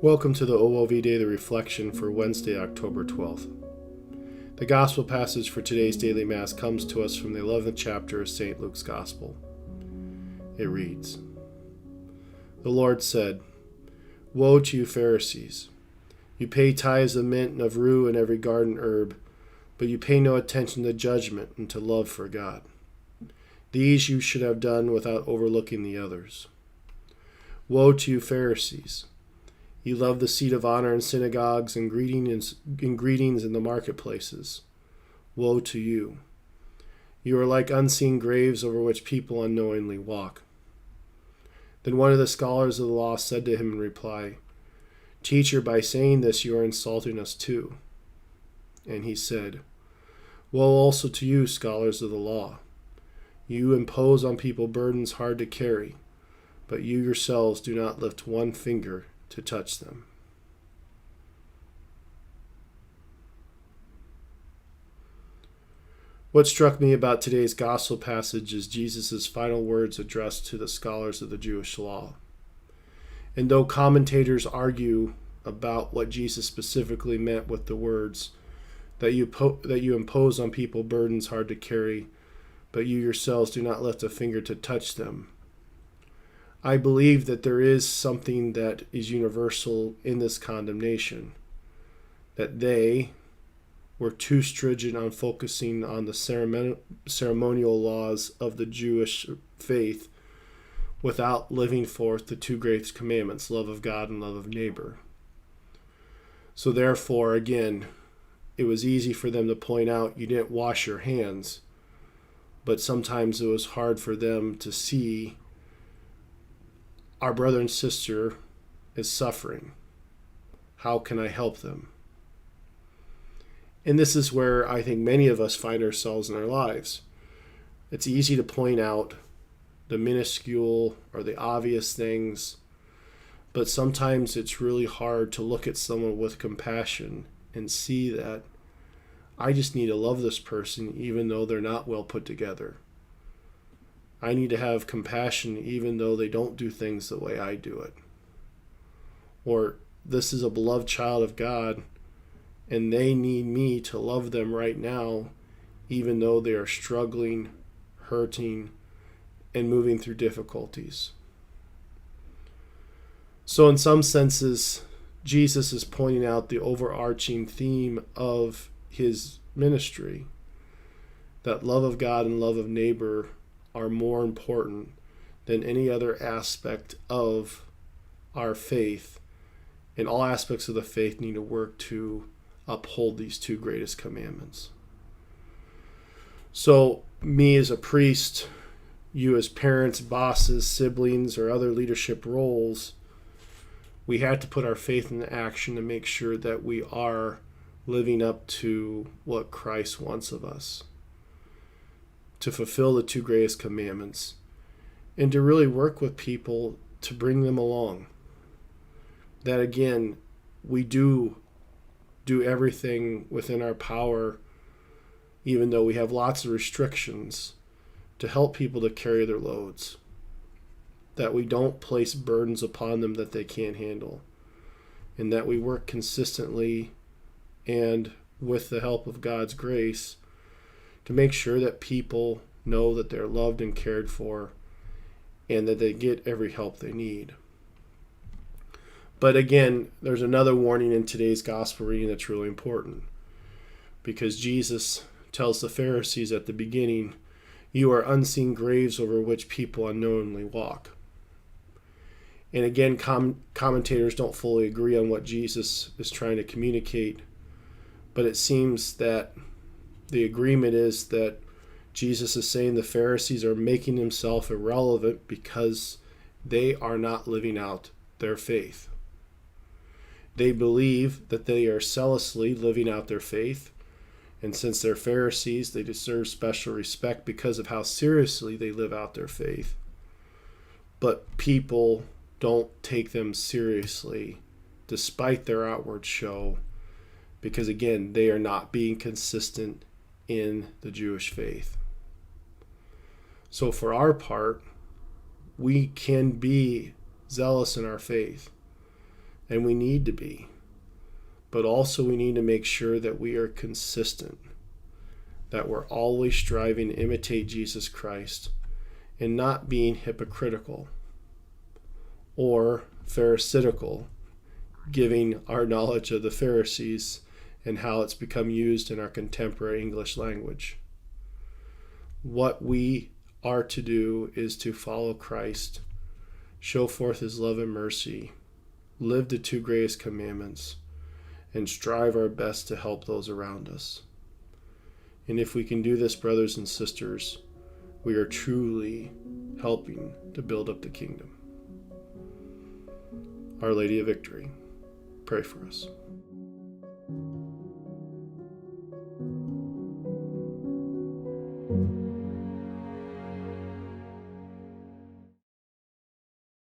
Welcome to the OLV Daily Reflection for Wednesday, October 12th. The Gospel passage for today's daily Mass comes to us from the 11th chapter of St. Luke's Gospel. It reads, "The Lord said, 'Woe to you Pharisees! You pay tithes of mint and of rue and every garden herb, but you pay no attention to judgment and to love for God. These you should have done without overlooking the others. Woe to you Pharisees! You love the seat of honor in synagogues and greetings in the marketplaces. Woe to you! You are like unseen graves over which people unknowingly walk.' Then one of the scholars of the law said to him in reply, 'Teacher, by saying this you are insulting us too.' And he said, 'Woe also to you, scholars of the law! You impose on people burdens hard to carry, but you yourselves do not lift one finger to touch them.'" What struck me about today's gospel passage is Jesus' final words addressed to the scholars of the Jewish law. And though commentators argue about what Jesus specifically meant with the words that you impose on people burdens hard to carry, but you yourselves do not lift a finger to touch them, I believe that there is something that is universal in this condemnation, that they were too stringent on focusing on the ceremonial laws of the Jewish faith without living forth the two great commandments, love of God and love of neighbor. So therefore, again, it was easy for them to point out you didn't wash your hands, but sometimes it was hard for them to see our brother and sister is suffering. How can I help them? And this is where I think many of us find ourselves in our lives. It's easy to point out the minuscule or the obvious things, but sometimes it's really hard to look at someone with compassion and see that I just need to love this person even though they're not well put together. I need to have compassion even though they don't do things the way I do it. Or this is a beloved child of God and they need me to love them right now even though they are struggling, hurting, and moving through difficulties. So in some senses, Jesus is pointing out the overarching theme of his ministry, that love of God and love of neighbor are more important than any other aspect of our faith, and all aspects of the faith need to work to uphold these two greatest commandments. So me as a priest, you as parents, bosses, siblings, or other leadership roles, we have to put our faith into action to make sure that we are living up to what Christ wants of us, to fulfill the two greatest commandments, and to really work with people to bring them along. That again, we do everything within our power, even though we have lots of restrictions, to help people to carry their loads. That we don't place burdens upon them that they can't handle. And that we work consistently and with the help of God's grace to make sure that people know that they're loved and cared for and that they get every help they need. But again, there's another warning in today's gospel reading that's really important, because Jesus tells the Pharisees at the beginning, "You are unseen graves over which people unknowingly walk." And again, commentators don't fully agree on what Jesus is trying to communicate, but it seems that the agreement is that Jesus is saying the Pharisees are making themselves irrelevant because they are not living out their faith. They believe that they are zealously living out their faith, and since they're Pharisees, they deserve special respect because of how seriously they live out their faith. But people don't take them seriously despite their outward show, because again, they are not being consistent in the Jewish faith. So for our part, we can be zealous in our faith. and we need to be. But also we need to make sure that we are consistent, that we're always striving to imitate Jesus Christ and not being hypocritical or pharisaical, giving our knowledge of the Pharisees and how it's become used in our contemporary English language. What we are to do is to follow Christ, show forth his love and mercy, live the two greatest commandments, and strive our best to help those around us. And if we can do this, brothers and sisters, we are truly helping to build up the kingdom. Our Lady of Victory, pray for us.